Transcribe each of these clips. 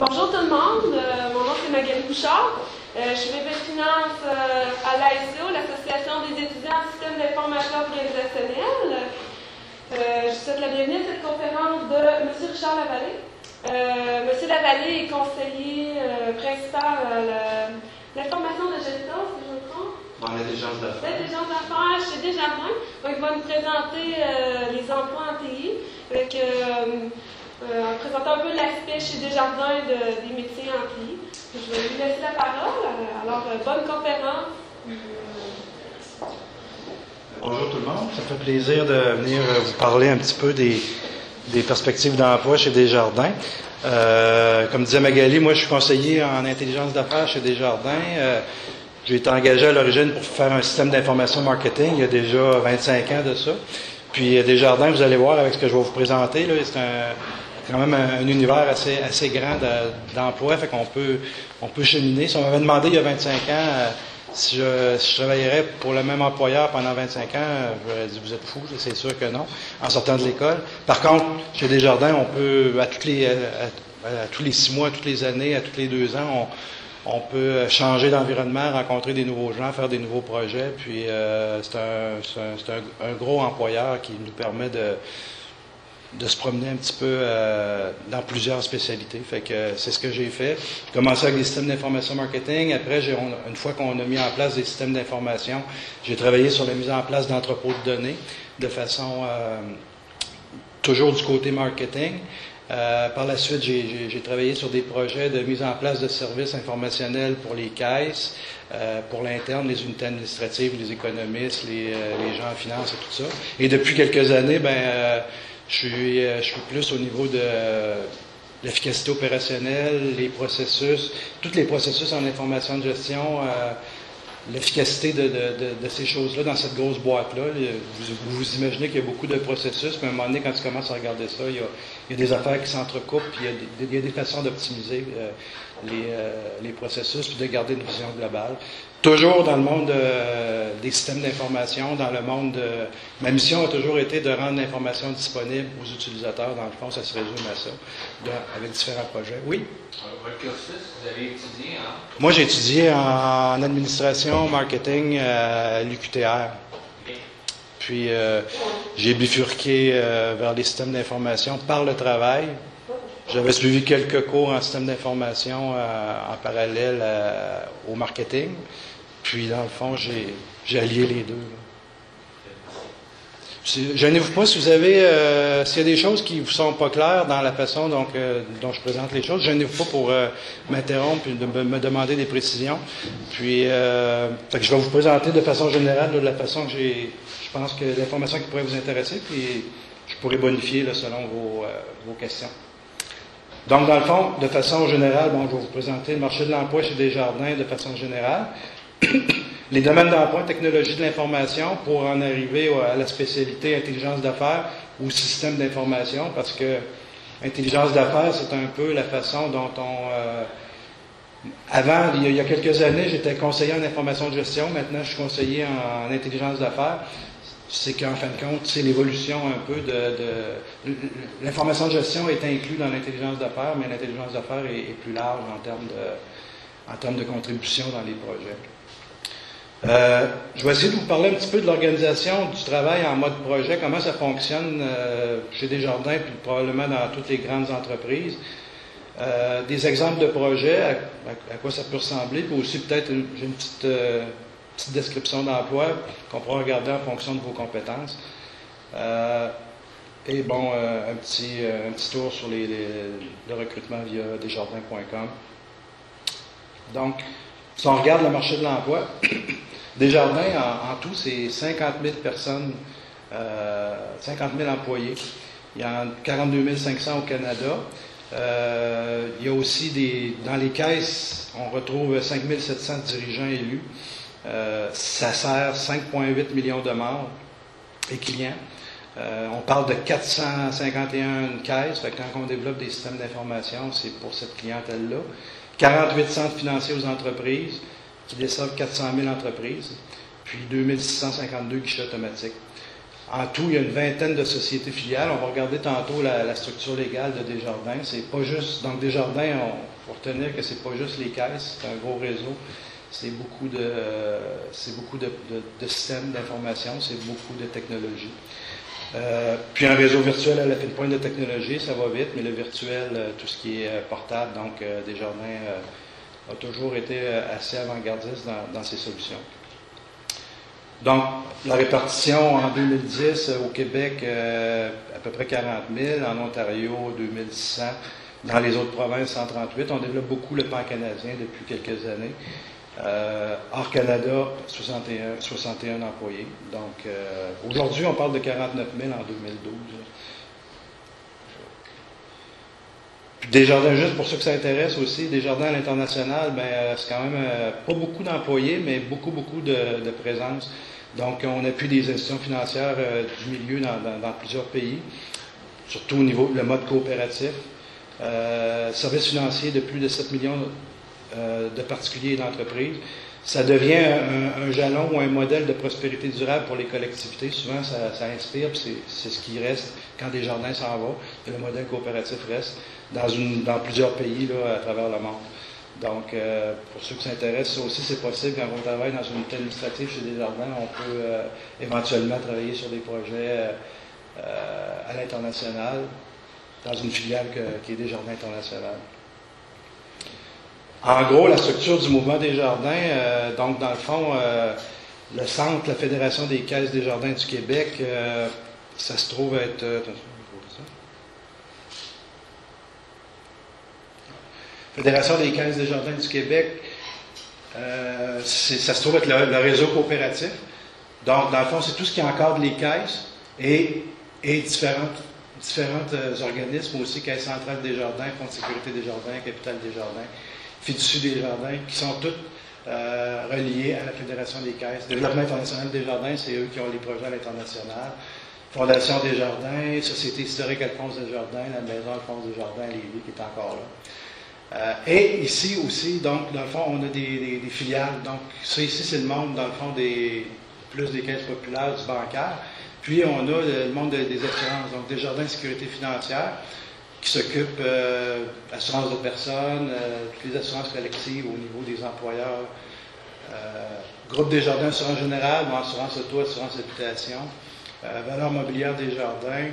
Bonjour tout le monde, mon nom c'est Magali Bouchard. Je suis VP Finance à l'ASO, l'Association des étudiants en système d'information organisationnelle. Je souhaite la bienvenue à cette conférence de M. Richard Lavallée. M. Lavallée est conseiller principal à l'information de gestion, si je me trompe. Dans l'intelligence d'affaires. L'intelligence d'affaires chez Desjardins. Donc, il va nous présenter les emplois en TI. En présentant un peu l'aspect chez Desjardins des métiers en TI. Je vais lui laisser la parole. Alors, bonne conférence. Bonjour tout le monde. Ça me fait plaisir de venir vous parler un petit peu des perspectives d'emploi chez Desjardins. Comme disait Magali, moi je suis conseiller en intelligence d'affaires chez Desjardins. J'ai été engagé à l'origine pour faire un système d'information marketing il y a déjà 25 ans de ça. Puis Desjardins, vous allez voir avec ce que je vais vous présenter, là, c'est quand même un univers assez grand d'emploi, fait qu'on peut cheminer. Si on m'avait demandé il y a 25 ans si je travaillerais pour le même employeur pendant 25 ans, j'aurais dit vous êtes fous, c'est sûr que non, en sortant de l'école. Par contre, chez Desjardins, on peut, à tous les 6 mois, toutes les années, à tous les 2 ans, on peut changer d'environnement, rencontrer des nouveaux gens, faire des nouveaux projets. Puis c'est un gros employeur qui nous permet de se promener un petit peu dans plusieurs spécialités. Fait que c'est ce que j'ai fait. J'ai commencé avec des systèmes d'information marketing. Après, une fois qu'on a mis en place des systèmes d'information, j'ai travaillé sur la mise en place d'entrepôts de données de façon toujours du côté marketing. Par la suite, j'ai travaillé sur des projets de mise en place de services informationnels pour les caisses, pour l'interne, les unités administratives, les économistes, les gens en finance et tout ça. Et depuis quelques années, je suis plus au niveau de l'efficacité opérationnelle, les processus, tous les processus en information de gestion, l'efficacité de ces choses-là dans cette grosse boîte-là. Vous imaginez qu'il y a beaucoup de processus, mais à un moment donné, quand tu commences à regarder ça, il y a des affaires qui s'entrecoupent, puis il y a des façons d'optimiser les processus, puis de garder une vision globale. Toujours dans le monde des systèmes d'information, dans le monde ma mission a toujours été de rendre l'information disponible aux utilisateurs. Dans le fond, ça se résume à ça, avec différents projets. Oui? Votre cursus, vous avez étudié en? Moi, j'ai étudié en administration, marketing à l'UQTR. Puis, j'ai bifurqué vers les systèmes d'information par le travail. J'avais suivi quelques cours en système d'information en parallèle au marketing. Puis, dans le fond, j'ai allié les deux. Gênez-vous pas si vous avez, s'il y a des choses qui vous sont pas claires dans la façon dont je présente les choses, gênez-vous pas pour m'interrompre et de me demander des précisions. Puis, fait que je vais vous présenter de façon générale, de la façon que je pense que l'information qui pourrait vous intéresser, puis je pourrais bonifier là, selon vos questions. Donc, dans le fond, de façon générale, je vais vous présenter le marché de l'emploi chez Desjardins de façon générale. Les domaines d'emploi, technologie de l'information, pour en arriver à la spécialité intelligence d'affaires ou système d'information, parce que intelligence d'affaires, c'est un peu la façon dont avant, il y a quelques années, j'étais conseiller en information de gestion, maintenant je suis conseiller en intelligence d'affaires. C'est qu'en fin de compte, c'est l'évolution un peu l'information de gestion est inclue dans l'intelligence d'affaires, mais l'intelligence d'affaires est plus large en termes de contribution dans les projets. Je vais essayer de vous parler un petit peu de l'organisation du travail en mode projet, comment ça fonctionne chez Desjardins, puis probablement dans toutes les grandes entreprises. Des exemples de projets, à quoi ça peut ressembler, puis aussi peut-être j'ai une petite description d'emploi qu'on pourra regarder en fonction de vos compétences. Et bon, un petit tour sur le recrutement via desjardins.com. Donc, si on regarde le marché de l'emploi, Desjardins, en tout, c'est 50 000 personnes, 50 000 employés. Il y en a 42 500 au Canada. Il y a aussi dans les caisses, on retrouve 5 700 dirigeants élus. Ça sert 5,8 millions de membres et clients. On parle de 451 caisses. Fait que quand on développe des systèmes d'information, c'est pour cette clientèle-là. 48 centres financiers aux entreprises qui desservent 400 000 entreprises, puis 2652 guichets automatiques. En tout, il y a une vingtaine de sociétés filiales. On va regarder tantôt la structure légale de Desjardins. C'est pas juste. Donc, Desjardins, il faut retenir que c'est pas juste les caisses, c'est un gros réseau. C'est beaucoup de systèmes d'information, c'est beaucoup de technologie. Puis un réseau virtuel à la fine pointe de technologie, ça va vite, mais le virtuel, tout ce qui est portable, donc Desjardins a toujours été assez avant-gardiste dans ses solutions. Donc, la répartition en 2010 au Québec, à peu près 40 000, en Ontario, 2600, dans les autres provinces, 138. On développe beaucoup le pan canadien depuis quelques années. Hors Canada, 61 employés. Donc, aujourd'hui, on parle de 49 000 en 2012. Puis Desjardins, juste pour ceux que ça intéresse aussi, Desjardins à l'international, c'est quand même pas beaucoup d'employés, mais beaucoup de présence. Donc, on appuie des institutions financières du milieu dans plusieurs pays, surtout au niveau du mode coopératif. Services financiers de plus de 7 millions de particuliers et d'entreprises. Ça devient un jalon ou un modèle de prospérité durable pour les collectivités. Souvent, ça inspire, puis c'est ce qui reste quand Desjardins s'en va, et le modèle coopératif reste dans plusieurs pays là, à travers le monde. Donc, pour ceux qui s'intéressent, ça aussi, c'est possible. Quand on travaille dans une unité administrative chez Desjardins, on peut éventuellement travailler sur des projets à l'international, dans une filiale qui est Desjardins International. En gros, la structure du mouvement Desjardins, donc dans le fond, le centre, la Fédération des caisses Desjardins du Québec, ça se trouve être... Fédération des caisses Desjardins du Québec, ça se trouve être le réseau coopératif. Donc, dans le fond, c'est tout ce qui encadre les caisses et différents organismes aussi, Caisse centrale Desjardins, Fonds de sécurité Desjardins, Capital Desjardins, Fiducie Desjardins, qui sont toutes reliées à la Fédération des caisses. Développement international Desjardins, c'est eux qui ont les projets à l'international. Fondation Desjardins, Société historique Alphonse Desjardins, la maison Alphonse Desjardins à Lévis, qui est encore là. Et ici aussi, donc, dans le fond, on a des filiales. Donc, ça ici, c'est le monde, dans le fond, plus des caisses populaires, du bancaire. Puis, on a le monde des assurances. Donc, Desjardins Sécurité financière, qui s'occupe d'assurance de personnes, toutes les assurances collectives au niveau des employeurs. Groupe Desjardins Assurance Générale, assurance auto, assurance habitation. Valeur mobilière Desjardins,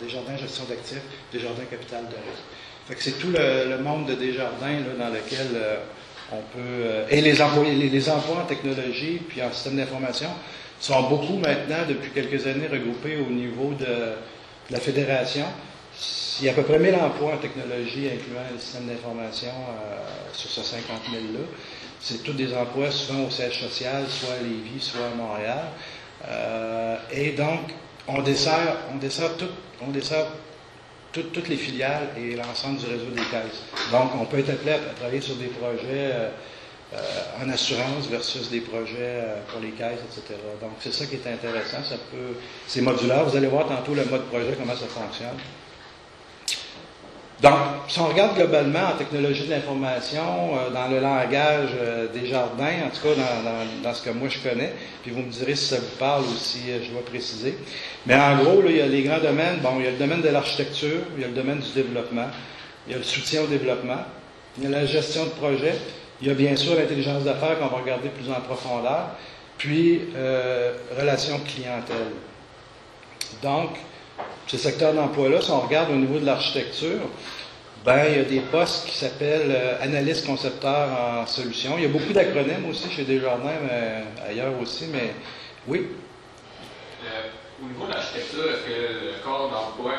Desjardins Gestion d'actifs, Desjardins Capital de risque. Fait que c'est tout le monde de Desjardins là, dans lequel on peut... et les emplois en technologie puis en système d'information sont beaucoup maintenant, depuis quelques années, regroupés au niveau de la fédération. Il y a à peu près 1000 emplois en technologie, incluant le système d'information sur ces 50 000-là. C'est tous des emplois souvent au siège social, soit à Lévis, soit à Montréal. Et donc, on dessert toutes les filiales et l'ensemble du réseau des caisses. Donc, on peut être appelé à travailler sur des projets en assurance versus des projets pour les caisses, etc. Donc, c'est ça qui est intéressant. C'est modulaire. Vous allez voir tantôt le mode projet, comment ça fonctionne. Donc, si on regarde globalement en technologie de l'information, dans le langage Desjardins, en tout cas dans ce que moi je connais, puis vous me direz si ça vous parle ou si je dois préciser. Mais en gros, là, il y a les grands domaines. Bon, il y a le domaine de l'architecture, il y a le domaine du développement, il y a le soutien au développement, il y a la gestion de projet, il y a bien sûr l'intelligence d'affaires qu'on va regarder plus en profondeur, puis relations clientèle. Donc, ces secteurs d'emploi-là, si on regarde au niveau de l'architecture, il y a des postes qui s'appellent analystes concepteurs en solutions. Il y a beaucoup d'acronymes aussi chez Desjardins, mais ailleurs aussi, mais oui. Au niveau de l'architecture, est-ce que le corps d'emploi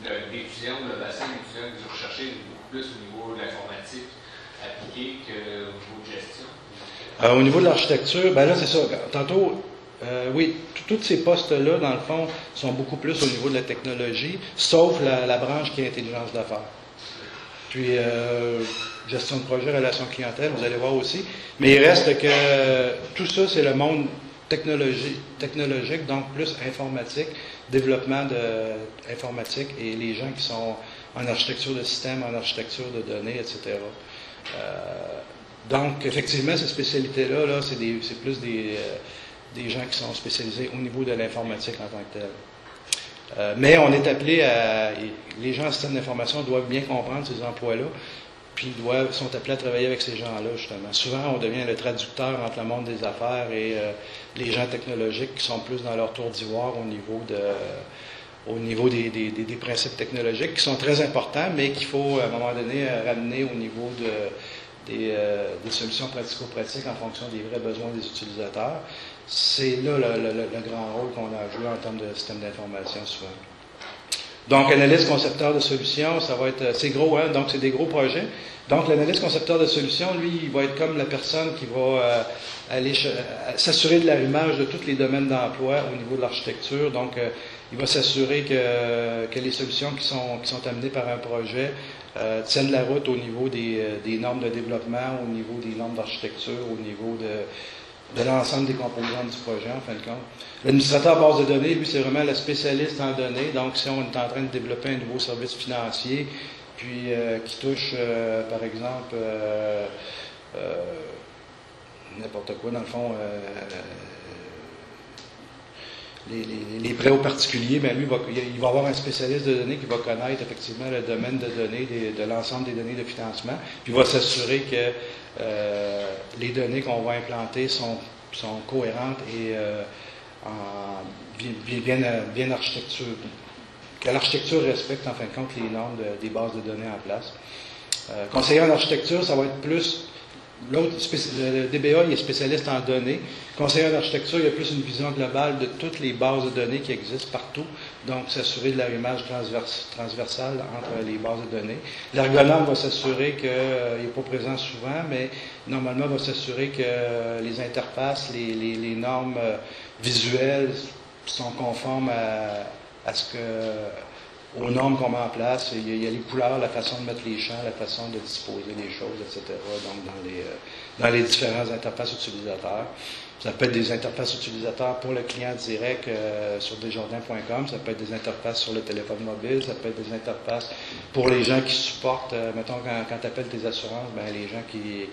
d'étudiants, le bassin d'étudiants que vous recherchez est beaucoup plus au niveau de l'informatique appliqué qu'au niveau de gestion? Au niveau de l'architecture, là, c'est ça. Tantôt, oui, tous ces postes-là, dans le fond, sont beaucoup plus au niveau de la technologie, sauf la branche qui est intelligence d'affaires. Puis, gestion de projet, relations clientèle, vous allez voir aussi. Mais il reste que tout ça, c'est le monde technologique, donc plus informatique, développement informatique et les gens qui sont en architecture de système, en architecture de données, etc. Donc, effectivement, ces spécialités-là, c'est plus des gens qui sont spécialisés au niveau de l'informatique en tant que tel. Mais on est appelé à... Les gens en système d'information doivent bien comprendre ces emplois-là, puis sont appelés à travailler avec ces gens-là, justement. Souvent, on devient le traducteur entre le monde des affaires et les gens technologiques qui sont plus dans leur tour d'ivoire au niveau des principes technologiques, qui sont très importants, mais qu'il faut, à un moment donné, ramener au niveau des solutions pratico-pratiques en fonction des vrais besoins des utilisateurs. C'est là le grand rôle qu'on a joué en termes de système d'information, souvent. Donc, analyste concepteur de solutions, ça va être, c'est gros, hein? Donc c'est des gros projets. Donc, l'analyste concepteur de solutions, lui, il va être comme la personne qui va aller s'assurer de l'arrimage de tous les domaines d'emploi au niveau de l'architecture. Donc, il va s'assurer que les solutions qui sont amenées par un projet tiennent la route au niveau des normes de développement, au niveau des normes d'architecture, au niveau de l'ensemble des composantes du projet, en fin de compte. L'administrateur base de données, lui, c'est vraiment le spécialiste en données. Donc, si on est en train de développer un nouveau service financier, puis qui touche, par exemple, n'importe quoi, dans le fond, les prêts aux particuliers, bien lui, il va avoir un spécialiste de données qui va connaître effectivement le domaine de données, de l'ensemble des données de financement, puis il va s'assurer que les données qu'on va implanter sont cohérentes et bien architecture, que l'architecture respecte en fin de compte les normes des bases de données en place. Conseiller en architecture, ça va être plus... L'autre, le DBA, il est spécialiste en données. Conseiller en architecture, il y a plus une vision globale de toutes les bases de données qui existent partout. Donc, s'assurer de l'arrimage transversal entre les bases de données. L'ergonome va s'assurer qu'il n'est pas présent souvent, mais normalement, va s'assurer que les interfaces, les normes visuelles sont conformes aux normes qu'on met en place. Il y a les couleurs, la façon de mettre les champs, la façon de disposer les choses, etc. Donc, dans les différentes interfaces utilisateurs. Ça peut être des interfaces utilisateurs pour le client direct sur desjardins.com, ça peut être des interfaces sur le téléphone mobile, ça peut être des interfaces pour les gens qui supportent, mettons, quand tu appelles tes assurances, ben, les gens qui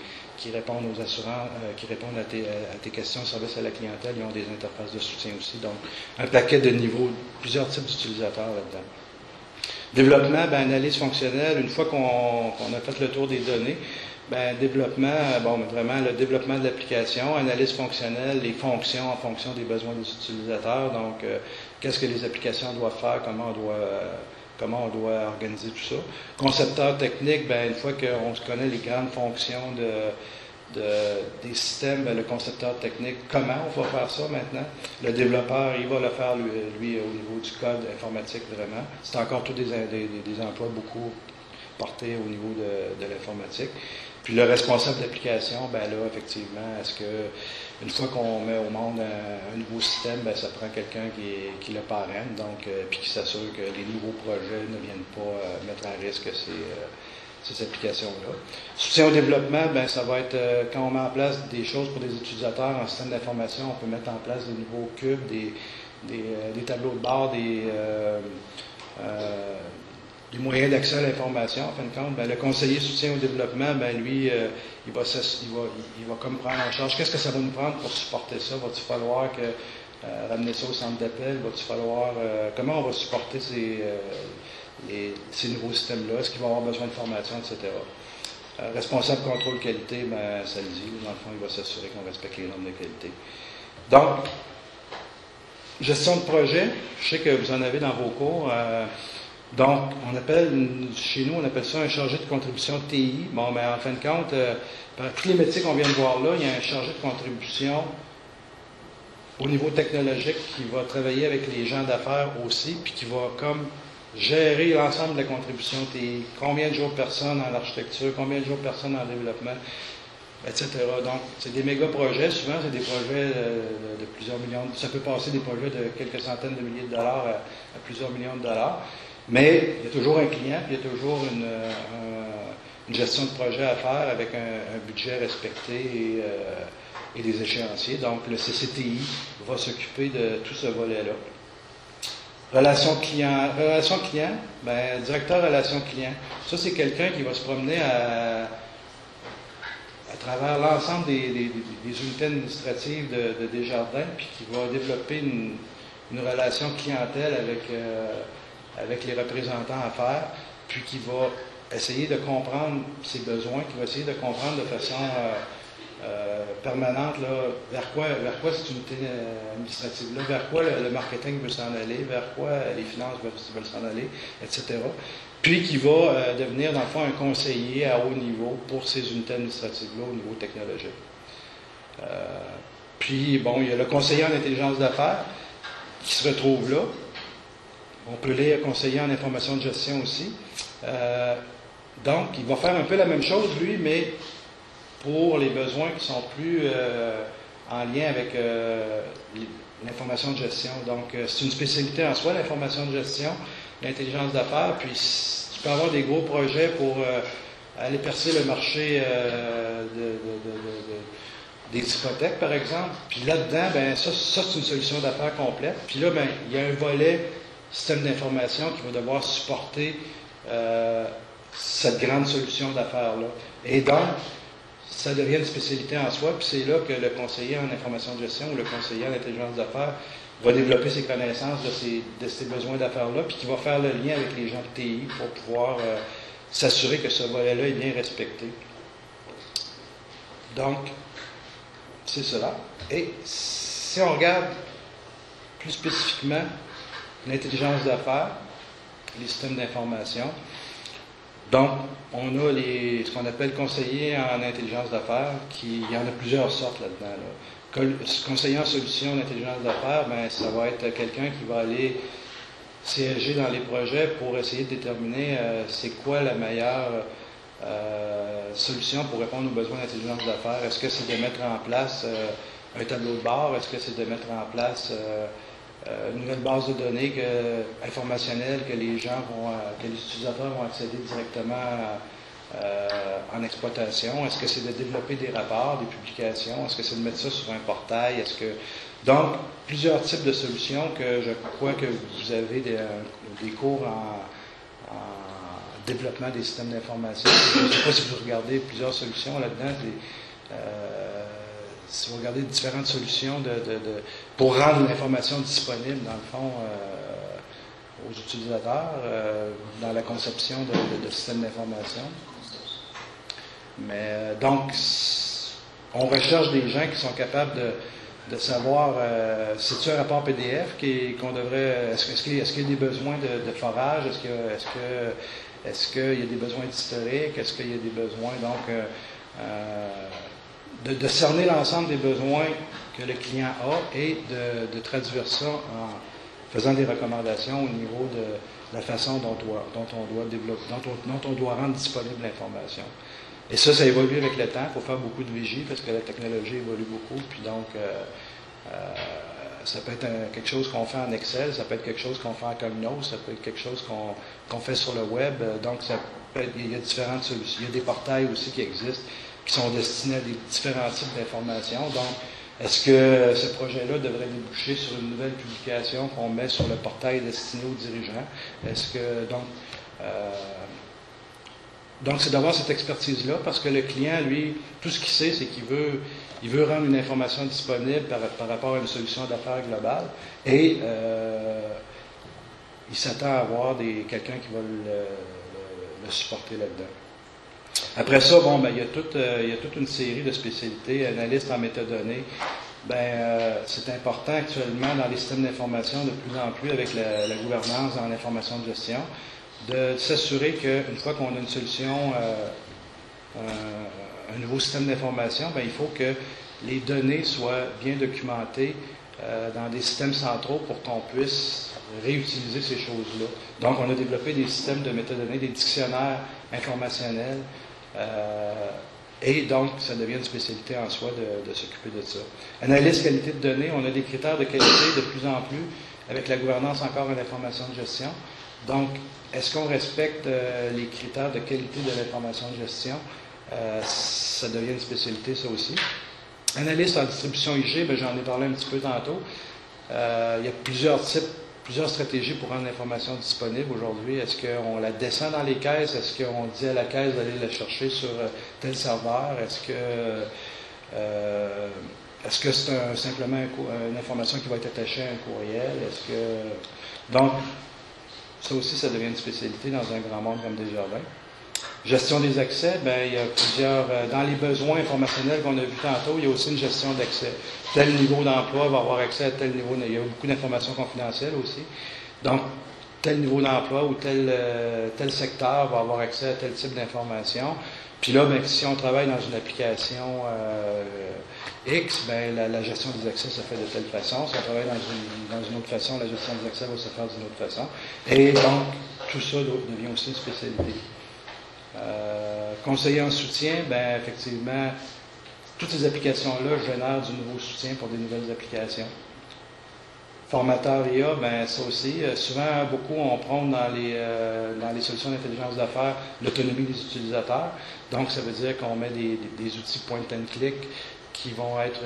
répondent aux assurances, qui répondent à tes questions de service à la clientèle, ils ont des interfaces de soutien aussi. Donc, un paquet de niveaux, plusieurs types d'utilisateurs là-dedans. Développement, ben, analyse fonctionnelle, une fois qu'on a fait le tour des données, ben, développement, vraiment le développement de l'application, analyse fonctionnelle, les fonctions en fonction des besoins des utilisateurs, donc qu'est-ce que les applications doivent faire, comment on doit organiser tout ça. Concepteur technique, ben, une fois qu'on connaît les grandes fonctions des systèmes, ben, le concepteur technique, comment on va faire ça maintenant? Le développeur, il va le faire, lui au niveau du code informatique, vraiment. C'est encore tous des emplois beaucoup portés au niveau de l'informatique. Puis le responsable d'application, ben là, effectivement, est-ce que une fois qu'on met au monde un nouveau système, ben ça prend quelqu'un qui le parraine, donc puis qui s'assure que les nouveaux projets ne viennent pas mettre en risque ces applications-là. Soutien au développement, ben ça va être quand on met en place des choses pour des utilisateurs en système d'information, on peut mettre en place des nouveaux cubes, des tableaux de bord, des moyens d'accès à l'information, en fin de compte. Ben, le conseiller soutien au développement, ben, lui, il va comme prendre en charge. Qu'est-ce que ça va nous prendre pour supporter ça? Va-t-il falloir ramener ça au centre d'appel? Va-t-il falloir... comment on va supporter ces nouveaux systèmes-là? Est-ce qu'il va avoir besoin de formation, etc.? Responsable contrôle qualité, ben, ça le dit. Dans le fond, il va s'assurer qu'on respecte les normes de qualité. Donc, gestion de projet, je sais que vous en avez dans vos cours. Donc, chez nous, on appelle ça un chargé de contribution TI. Bon, mais en fin de compte, par tous les métiers qu'on vient de voir là, il y a un chargé de contribution au niveau technologique qui va travailler avec les gens d'affaires aussi, puis qui va comme gérer l'ensemble de la contribution TI. Combien de jours personne en architecture, combien de jours personne en développement, etc. Donc, c'est des méga projets. Souvent, c'est des projets de plusieurs millions. Ça peut passer des projets de quelques centaines de milliers de dollars à plusieurs millions de dollars. Mais il y a toujours un client, puis il y a toujours une gestion de projet à faire avec un budget respecté et des échéanciers. Donc, le CCTI va s'occuper de tout ce volet-là. Relation client, ben, directeur relation client. Ça, c'est quelqu'un qui va se promener à travers l'ensemble des unités administratives de Desjardins, puis qui va développer une relation clientèle avec les représentants à faire, puis qui va essayer de comprendre ses besoins, qui va essayer de comprendre de façon permanente là, vers quoi cette unité administrative-là, vers quoi le marketing veut s'en aller, vers quoi les finances veulent s'en aller, etc. Puis qui va devenir, dans le fond, un conseiller à haut niveau pour ces unités administratives-là au niveau technologique. Puis, bon, il y a le conseiller en intelligence d'affaires qui se retrouve là. On peut lire conseiller en information de gestion aussi. Donc, il va faire un peu la même chose, lui, mais pour les besoins qui sont plus en lien avec l'information de gestion. Donc, c'est une spécialité en soi, l'information de gestion, l'intelligence d'affaires. Puis, tu peux avoir des gros projets pour aller percer le marché des hypothèques, par exemple. Puis là-dedans, ben ça c'est une solution d'affaires complète. Puis là, ben il y a un volet système d'information qui va devoir supporter cette grande solution d'affaires-là. Et donc, ça devient une spécialité en soi, puis c'est là que le conseiller en information de gestion ou le conseiller en intelligence d'affaires va développer ses connaissances de ces besoins d'affaires-là, puis qui va faire le lien avec les gens de TI pour pouvoir s'assurer que ce volet-là est bien respecté. Donc, c'est cela. Et si on regarde plus spécifiquement l'intelligence d'affaires, les systèmes d'information, donc on a ce qu'on appelle conseiller en intelligence d'affaires, il y en a plusieurs sortes là-dedans. Là. Conseiller en solution d'intelligence d'affaires, ben, ça va être quelqu'un qui va aller siéger dans les projets pour essayer de déterminer c'est quoi la meilleure solution pour répondre aux besoins d'intelligence d'affaires. Est-ce que c'est de mettre en place un tableau de bord? Est-ce que c'est de mettre en place une nouvelle base de données informationnelle que les utilisateurs vont accéder directement en exploitation? Est-ce que c'est de développer des rapports, des publications? Est-ce que c'est de mettre ça sur un portail? Donc, plusieurs types de solutions que je crois que vous avez des cours en développement des systèmes d'information. Je ne sais pas si vous regardez plusieurs solutions là-dedans. Si vous regardez différentes solutions pour rendre l'information disponible, dans le fond, aux utilisateurs, dans la conception de systèmes d'information. Mais donc, on recherche des gens qui sont capables de savoir, c'est-tu un rapport PDF qu'on devrait, est-ce qu'il y a des besoins de forage, est-ce qu'il y a des besoins d'historique, est-ce qu'il y a des besoins, donc, de cerner l'ensemble des besoins que le client a et de traduire ça en faisant des recommandations au niveau de la façon dont on doit développer, dont on doit rendre disponible l'information. Et ça évolue avec le temps. Il faut faire beaucoup de vigie parce que la technologie évolue beaucoup. Puis donc, ça peut être quelque chose qu'on fait en Excel, ça peut être quelque chose qu'on fait en Cognos, ça peut être quelque chose qu'on fait sur le web. Donc, il y a différentes solutions. Il y a des portails aussi qui existent, qui sont destinés à des différents types d'informations. Donc, est-ce que ce projet-là devrait déboucher sur une nouvelle publication qu'on met sur le portail destiné aux dirigeants? Est-ce que, donc, c'est d'avoir cette expertise-là, parce que le client, lui, tout ce qu'il sait, c'est qu'il veut rendre une information disponible par rapport à une solution d'affaires globale, et il s'attend à avoir quelqu'un qui va le supporter là-dedans. Après ça, bon, ben, il y a toute une série de spécialités. Analyste en métadonnées, c'est important actuellement dans les systèmes d'information de plus en plus avec la gouvernance dans l'information de gestion, de s'assurer qu'une fois qu'on a une solution, un nouveau système d'information, ben, il faut que les données soient bien documentées dans des systèmes centraux pour qu'on puisse réutiliser ces choses-là. Donc, on a développé des systèmes de métadonnées, des dictionnaires informationnels, et donc, ça devient une spécialité en soi de s'occuper de ça. Analyse qualité de données, on a des critères de qualité de plus en plus, avec la gouvernance encore en information de gestion. Donc, est-ce qu'on respecte les critères de qualité de l'information de gestion? Ça devient une spécialité, ça aussi. Analyste en distribution IG, j'en ai parlé un petit peu tantôt. Il y a plusieurs types plusieurs stratégies pour rendre l'information disponible aujourd'hui. Est-ce qu'on la descend dans les caisses? Est-ce qu'on dit à la caisse d'aller la chercher sur tel serveur? Est-ce que c'est simplement une information qui va être attachée à un courriel? Donc, ça aussi, ça devient une spécialité dans un grand monde comme Desjardins. Gestion des accès, il y a plusieurs... dans les besoins informationnels qu'on a vus tantôt, il y a aussi une gestion d'accès. Tel niveau d'emploi va avoir accès à tel niveau... Il y a beaucoup d'informations confidentielles aussi. Donc, tel niveau d'emploi ou tel secteur va avoir accès à tel type d'information. Puis là, si on travaille dans une application X, la gestion des accès se fait de telle façon. Si on travaille dans une autre façon, la gestion des accès va se faire d'une autre façon. Et donc, tout ça devient aussi une spécialité. Conseiller en soutien, effectivement, toutes ces applications-là génèrent du nouveau soutien pour des nouvelles applications. Formateur IA, ça aussi, souvent, beaucoup, on prône dans les solutions d'intelligence d'affaires l'autonomie des utilisateurs. Donc, ça veut dire qu'on met des outils point and click qui vont être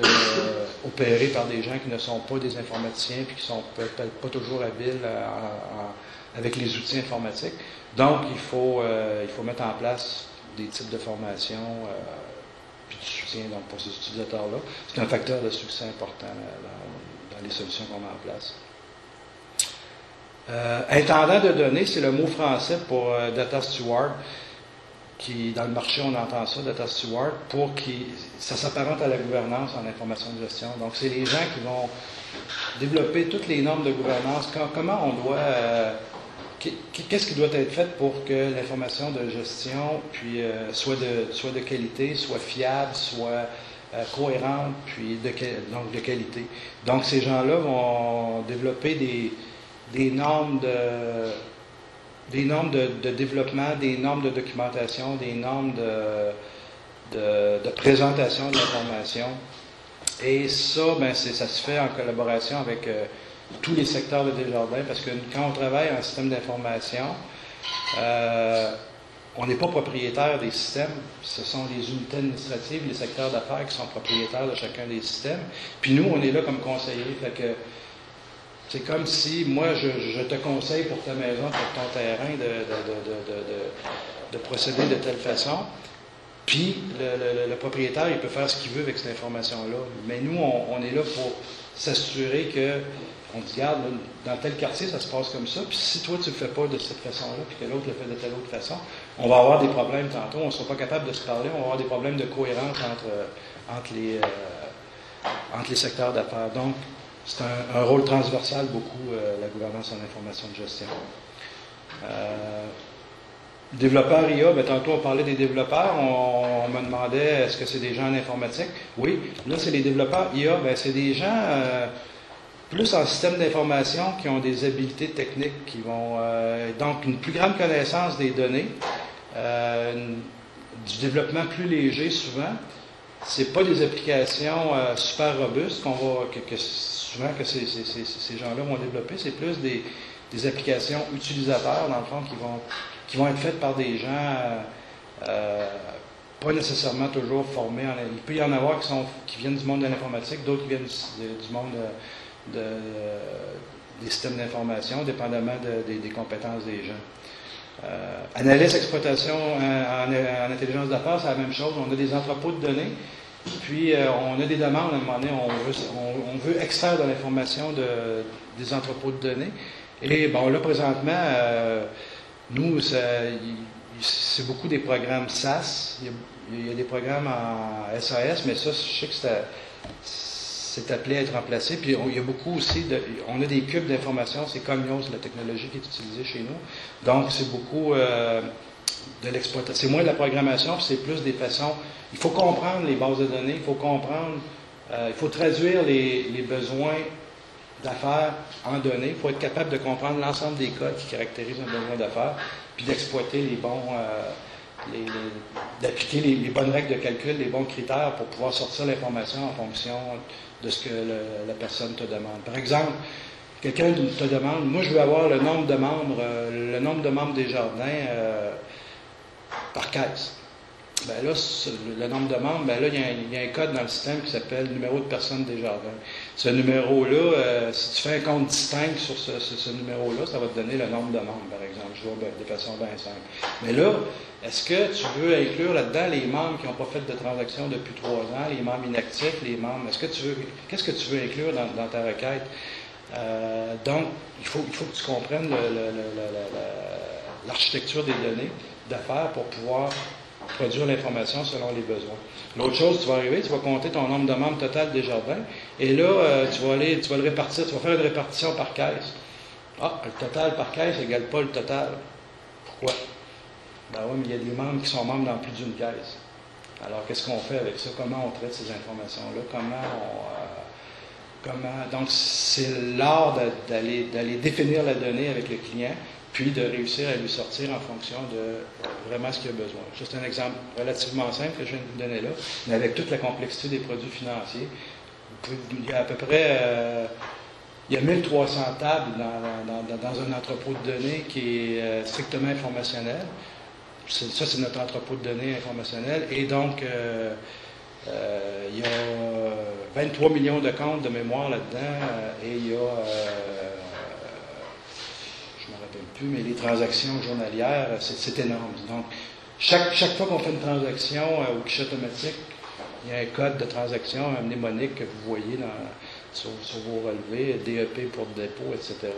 opérés par des gens qui ne sont pas des informaticiens puis qui ne sont peut-être pas toujours habiles avec les outils informatiques. Donc, il faut mettre en place des types de formation puis du soutien donc, pour ces utilisateurs-là. C'est un facteur de succès important dans les solutions qu'on met en place. Intendant de données, c'est le mot français pour Data Steward, qui, dans le marché, on entend ça, Data Steward, ça s'apparente à la gouvernance en information de gestion. Donc, c'est les gens qui vont développer toutes les normes de gouvernance, comment on doit... Qu'est-ce qui doit être fait pour que l'information de gestion soit de qualité, soit fiable, soit cohérente, puis donc de qualité. Donc, ces gens-là vont développer des normes de développement, des normes de documentation, des normes de présentation de l'information. Et ça, ça se fait en collaboration avec tous les secteurs de Desjardins, parce que quand on travaille en système d'information, on n'est pas propriétaire des systèmes, ce sont les unités administratives, les secteurs d'affaires qui sont propriétaires de chacun des systèmes. Puis nous, on est là comme conseillers, fait que c'est comme si, moi, je te conseille pour ta maison, pour ton terrain, de procéder de telle façon. Puis, le propriétaire, il peut faire ce qu'il veut avec cette information-là. Mais nous, on est là pour s'assurer que, on dit, regarde, dans tel quartier, ça se passe comme ça. Puis si toi, tu ne le fais pas de cette façon-là, puis que l'autre le fait de telle autre façon, on va avoir des problèmes tantôt. On ne sera pas capable de se parler. On va avoir des problèmes de cohérence entre les secteurs d'affaires. Donc, c'est un rôle transversal, beaucoup, la gouvernance en information de gestion. Développeurs IA, tantôt on parlait des développeurs, on me demandait est-ce que c'est des gens en informatique? Oui, là c'est les développeurs IA, c'est des gens plus en système d'information qui ont des habiletés techniques, qui vont donc une plus grande connaissance des données, du développement plus léger souvent. C'est pas des applications super robustes souvent que ces gens-là vont développer, c'est plus des applications utilisateurs, dans le fond, qui vont être faites par des gens pas nécessairement toujours formés. Il peut y en avoir qui viennent du monde de l'informatique, d'autres qui viennent du monde des systèmes d'information, dépendamment des compétences des gens. Analyse, exploitation en intelligence d'affaires, c'est la même chose. On a des entrepôts de données, puis on a des demandes à un moment donné, on veut extraire de l'information des entrepôts de données. Et bon, là, présentement, nous, c'est beaucoup des programmes SAS. Il y a des programmes en SAS, mais ça, je sais que c'est appelé à être remplacé. Puis il y a beaucoup aussi, on a des cubes d'information, c'est Cognos, la technologie qui est utilisée chez nous. Donc, c'est beaucoup de l'exploitation. C'est moins de la programmation, puis c'est plus des façons. Il faut comprendre les bases de données, il faut comprendre, il faut traduire les besoins d'affaires en données. Il faut être capable de comprendre l'ensemble des codes qui caractérisent un besoin d'affaires, puis d'exploiter d'appliquer les bonnes règles de calcul, les bons critères pour pouvoir sortir l'information en fonction de ce que la personne te demande. Par exemple, quelqu'un te demande, moi je veux avoir le nombre de membres Desjardins par caisse. Là, le nombre de membres, là, il y a un code dans le système qui s'appelle numéro de personne Desjardins. Ce numéro-là, si tu fais un compte distinct sur ce numéro-là, ça va te donner le nombre de membres, par exemple. Je vois de façon bien simple. Mais là, est-ce que tu veux inclure là-dedans les membres qui n'ont pas fait de transaction depuis 3 ans, les membres inactifs, les membres... Qu'est-ce que tu veux inclure dans ta requête? Donc, il faut que tu comprennes l'architecture des données d'affaires pour pouvoir produire l'information selon les besoins. L'autre chose, tu vas arriver, tu vas compter ton nombre de membres total des jardins, et là, tu vas le répartir, tu vas faire une répartition par caisse. Ah, le total par caisse n'égale pas le total. Pourquoi? Ben oui, mais il y a des membres qui sont membres dans plus d'une caisse. Alors, qu'est-ce qu'on fait avec ça? Comment on traite ces informations-là? Donc, c'est l'art d'aller définir la donnée avec le client, puis de réussir à lui sortir en fonction de vraiment ce qu'il a besoin. Juste un exemple relativement simple que je viens de vous donner là, mais avec toute la complexité des produits financiers. Il y a à peu près il y a 1300 tables dans un entrepôt de données qui est strictement informationnel. Ça, c'est notre entrepôt de données informationnel. Et donc, il y a 23 millions de comptes de mémoire là-dedans et il y a... je ne me rappelle plus, mais les transactions journalières, c'est énorme. Donc, chaque fois qu'on fait une transaction au guichet automatique, il y a un code de transaction, un mnémonique que vous voyez sur vos relevés, DEP pour dépôt, etc.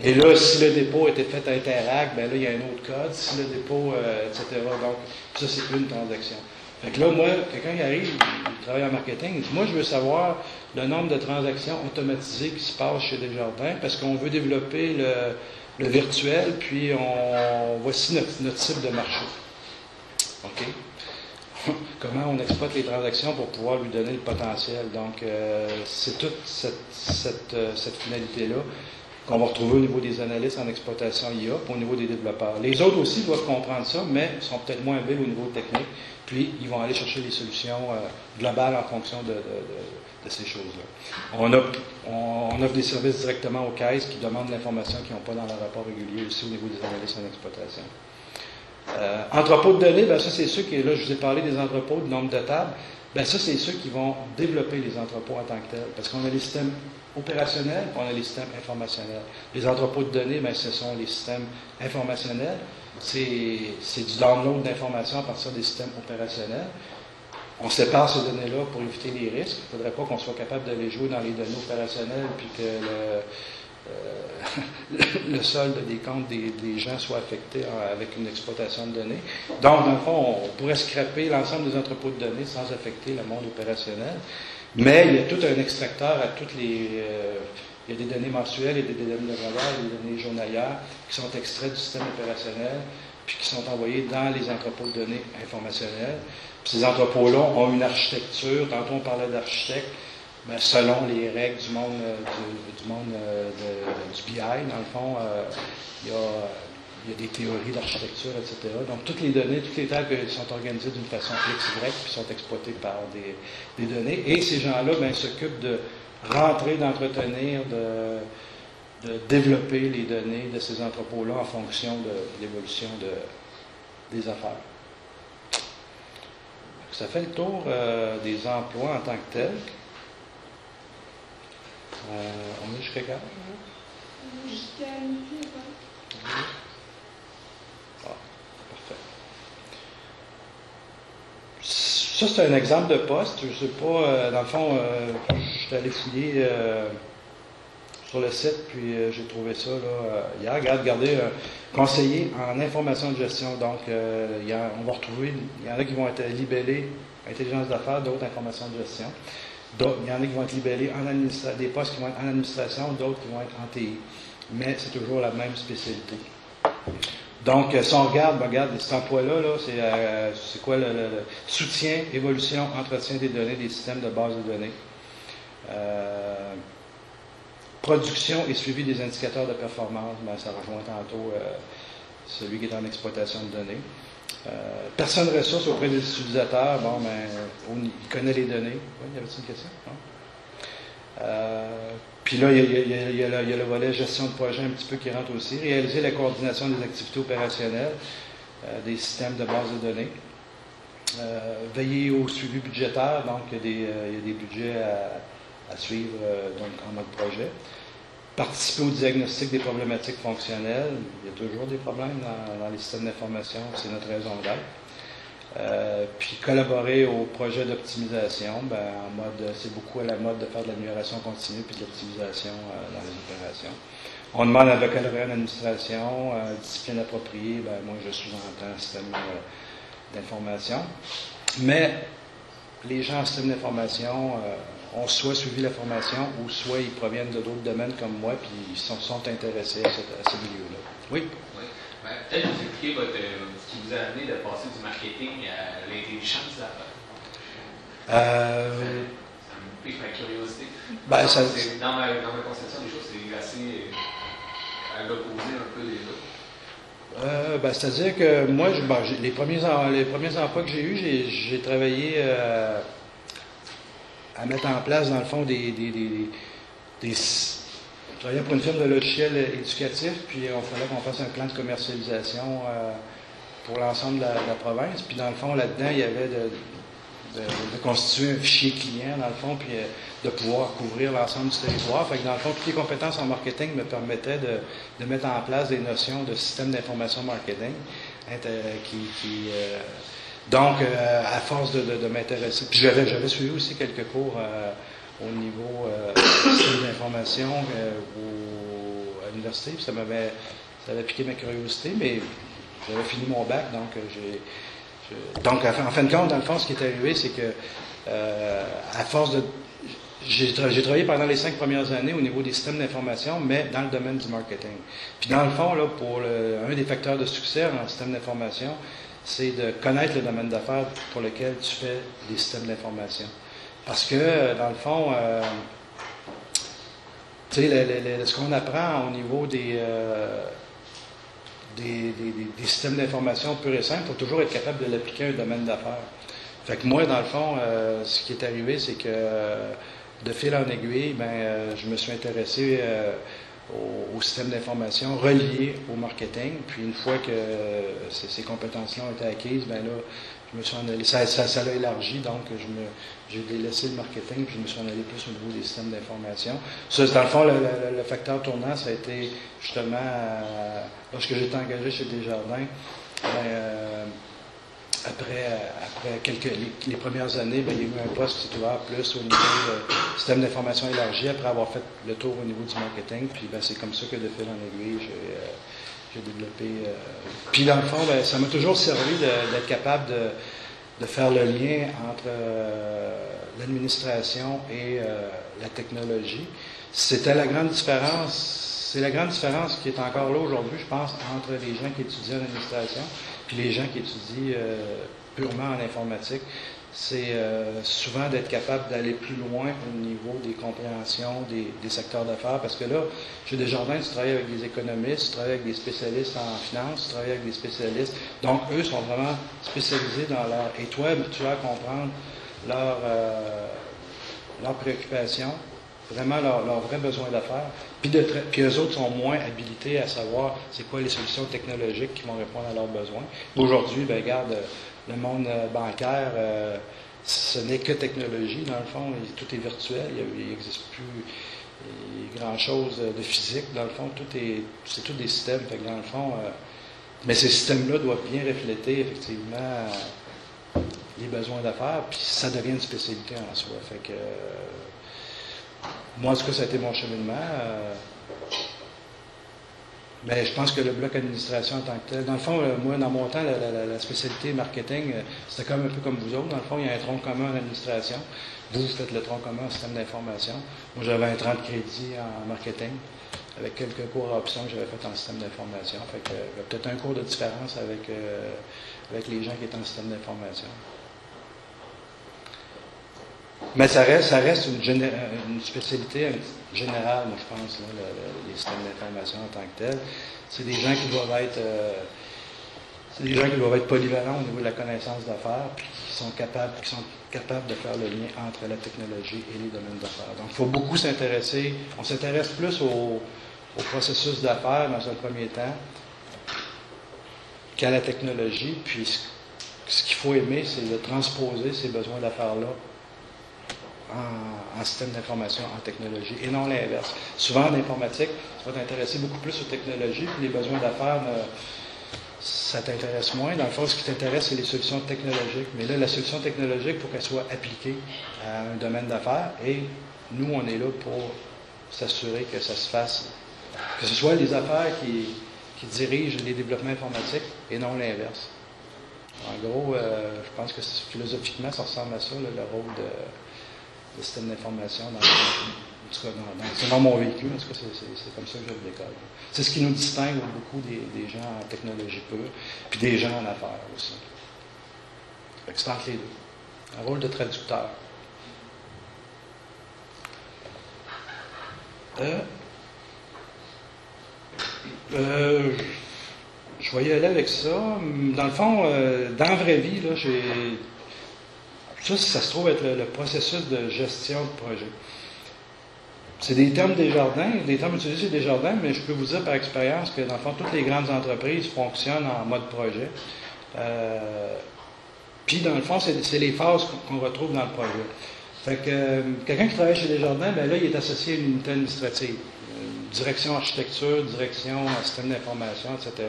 Et là, si le dépôt était fait Interact, bien là, il y a un autre code. Si le dépôt, etc. Donc, ça, c'est une transaction. Fait que là, moi, quelqu'un qui arrive, il travaille en marketing, il dit, moi, je veux savoir le nombre de transactions automatisées qui se passent chez Desjardins parce qu'on veut développer le virtuel, puis voici notre cible de marché. OK? Comment on exploite les transactions pour pouvoir lui donner le potentiel. Donc, c'est toute cette finalité-là qu'on va retrouver au niveau des analystes en exploitation IA, puis au niveau des développeurs. Les autres aussi doivent comprendre ça, mais sont peut-être moins habiles au niveau technique, puis ils vont aller chercher des solutions globales en fonction de ces choses-là. On offre des services directement aux caisses qui demandent l'information qu'ils n'ont pas dans leur rapport régulier aussi au niveau des analystes en exploitation. Entrepôts de données, bien ça c'est ceux qui, là je vous ai parlé des entrepôts, du nombre de tables, bien ça c'est ceux qui vont développer les entrepôts en tant que tels, parce qu'on a les systèmes opérationnels, puis on a les systèmes informationnels. Les entrepôts de données, bien ce sont les systèmes informationnels, c'est du download d'informations à partir des systèmes opérationnels. On sépare ces données-là pour éviter les risques. Il ne faudrait pas qu'on soit capable de les jouer dans les données opérationnelles, puis que le solde des comptes des gens soit affecté avec une exploitation de données. Donc, dans le fond, on pourrait scraper l'ensemble des entrepôts de données sans affecter le monde opérationnel. Mais il y a tout un extracteur à toutes les... il y a des données mensuelles, il y a des données de valeur, des données journalières qui sont extraites du système opérationnel puis qui sont envoyées dans les entrepôts de données informationnels. Puis ces entrepôts-là ont une architecture. Tantôt, on parlait d'architecte. Ben, selon les règles du monde du BI, dans le fond, il y a des théories d'architecture, etc. Donc, toutes les données, toutes les tables sont organisées d'une façon XY, puis sont exploitées par des données. Et ces gens-là ben, s'occupent de rentrer, d'entretenir, de développer les données de ces entrepôts-là en fonction de l'évolution des affaires. Ça fait le tour des emplois en tant que tels. On est jusqu'à quand? Jusqu'à midi, ouais. Ah, parfait. Ça, c'est un exemple de poste. Je ne sais pas, dans le fond, je suis allé fouiller sur le site, puis j'ai trouvé ça là, hier. Regardez, conseiller en information de gestion. Donc, on va retrouver, il y en a qui vont être libellés intelligence d'affaires, d'autres information de gestion. Il y en a qui vont être libellés des postes qui vont être en administration, d'autres qui vont être en TI. Mais c'est toujours la même spécialité. Donc, si on regarde cet emploi-là, c'est quoi le soutien, évolution, entretien des données, des systèmes de base de données. Production et suivi des indicateurs de performance, ben, ça rejoint tantôt celui qui est en exploitation de données. Personne ressource auprès des utilisateurs, bon, ben, il connaît les données. Oui, y avait-il une question? Puis là, il y a le volet gestion de projet un petit peu qui rentre aussi. Réaliser la coordination des activités opérationnelles, des systèmes de base de données. Veiller au suivi budgétaire, donc il y a des budgets à suivre donc, en mode projet. Participer au diagnostic des problématiques fonctionnelles. Il y a toujours des problèmes dans les systèmes d'information, c'est notre raison d'être. Puis collaborer au projet d'optimisation, en mode, c'est beaucoup à la mode de faire de l'amélioration continue puis de l'optimisation dans les opérations. On demande un baccalauréat en administration, discipline appropriée, moi je sous-entends système d'information. Mais les gens en système d'information ont soit suivi la formation ou soit ils proviennent de d'autres domaines comme moi puis ils sont intéressés à ce milieu-là. Oui? Oui. Peut-être vous expliquer ce qui vous a amené de passer du marketing à l'intelligence d'affaires. Ça me pique ma curiosité. Dans ma conception des choses, c'est assez à l'opposé un peu des autres. C'est-à-dire que moi, les premiers emplois que j'ai eus, j'ai travaillé à mettre en place, dans le fond, je travaillais pour une firme de logiciels éducatifs, puis il fallait qu'on fasse un plan de commercialisation pour l'ensemble de la province. Puis dans le fond, là-dedans, il y avait de constituer un fichier client, dans le fond, puis de pouvoir couvrir l'ensemble du territoire. Fait que dans le fond, toutes les compétences en marketing me permettaient de mettre en place des notions de système d'information marketing donc, à force de m'intéresser, puis j'avais suivi aussi quelques cours au niveau système d'information à l'université, puis ça avait piqué ma curiosité, mais j'avais fini mon bac, donc donc en fin de compte, dans le fond, ce qui est arrivé, c'est que à force de... J'ai travaillé pendant les 5 premières années au niveau des systèmes d'information, mais dans le domaine du marketing. Puis dans le fond, là, un des facteurs de succès en système d'information, c'est de connaître le domaine d'affaires pour lequel tu fais des systèmes d'information. Parce que, dans le fond, tu sais, ce qu'on apprend au niveau des systèmes d'information purs et simples, il faut toujours être capable de l'appliquer à un domaine d'affaires. Fait que moi, dans le fond, ce qui est arrivé, c'est que de fil en aiguille, je me suis intéressé au système d'information relié au marketing. Puis une fois que ces compétences-là ont été acquises, là, je me suis en allé, ça l'a élargi, donc j'ai laissé le marketing, puis je me suis en allé plus au niveau des systèmes d'information. Ça, dans le fond, le facteur tournant, ça a été justement, lorsque j'étais engagé chez Desjardins, après les premières années, il y a eu un poste qui s'est ouvert plus au niveau du système d'information élargi, après avoir fait le tour au niveau du marketing, puis c'est comme ça que de fil en aiguille, j'ai développé... Puis dans le fond, ça m'a toujours servi d'être capable de faire le lien entre l'administration et la technologie. C'était la grande différence, c'est la grande différence qui est encore là aujourd'hui, je pense, entre les gens qui étudient en administration puis les gens qui étudient purement en informatique. C'est souvent d'être capable d'aller plus loin au niveau des compréhensions des secteurs d'affaires, parce que là, chez Desjardins, tu travailles avec des économistes, tu travailles avec des spécialistes en finance, tu travailles avec des spécialistes, donc eux sont vraiment spécialisés dans leur... Et toi, tu vas comprendre leurs préoccupations, vraiment leurs vrais besoins d'affaires, puis eux autres sont moins habilités à savoir c'est quoi les solutions technologiques qui vont répondre à leurs besoins. Aujourd'hui, regarde, le monde bancaire, ce n'est que technologie, dans le fond, tout est virtuel, il n'existe plus grand-chose de physique, dans le fond, c'est tout des systèmes, fait que dans le fond, mais ces systèmes-là doivent bien refléter, effectivement, les besoins d'affaires, puis ça devient une spécialité en soi, fait que... Moi, en tout cas, ça a été mon cheminement. Mais je pense que le bloc administration en tant que tel... Dans le fond, moi, dans mon temps, la spécialité marketing, c'était un peu comme vous autres. Dans le fond, il y a un tronc commun en administration. Vous faites le tronc commun en système d'information. Moi, j'avais un 30 crédits en marketing, avec quelques cours à option que j'avais fait en système d'information. Fait que, il y a peut-être un cours de différence avec les gens qui étaient en système d'information. Mais ça reste une spécialité générale, moi, je pense, là, les systèmes d'information en tant que tels. C'est des gens qui doivent être polyvalents au niveau de la connaissance d'affaires, puis qui sont capables de faire le lien entre la technologie et les domaines d'affaires. Donc, il faut beaucoup s'intéresser. On s'intéresse plus au processus d'affaires dans un premier temps qu'à la technologie. Puis, ce qu'il faut aimer, c'est de transposer ces besoins d'affaires-là en système d'information, en technologie, et non l'inverse. Souvent, en informatique, tu vas t'intéresser beaucoup plus aux technologies, puis les besoins d'affaires, ça t'intéresse moins. Dans le fond, ce qui t'intéresse, c'est les solutions technologiques. Mais là, la solution technologique, il faut qu'elle soit appliquée à un domaine d'affaires, et nous, on est là pour s'assurer que ça se fasse, que ce soit les affaires qui dirigent les développements informatiques, et non l'inverse. En gros, je pense que philosophiquement, ça ressemble à ça, là, le rôle de système d'information c'est dans mon vécu, en tout cas, c'est comme ça que je le décolle. C'est ce qui nous distingue beaucoup des gens en technologie pure, puis des gens en affaires aussi. C'est entre les deux. Un rôle de traducteur. Je vais y aller avec ça. Dans le fond, dans la vraie vie, là, ça se trouve être le processus de gestion de projet. C'est des termes Desjardins, des termes utilisés chez Desjardins, mais je peux vous dire par expérience que, dans le fond, toutes les grandes entreprises fonctionnent en mode projet. Puis, dans le fond, c'est les phases qu'on retrouve dans le projet. Fait que quelqu'un qui travaille chez Desjardins, bien là, il est associé à une unité administrative. Direction architecture, direction système d'information, etc.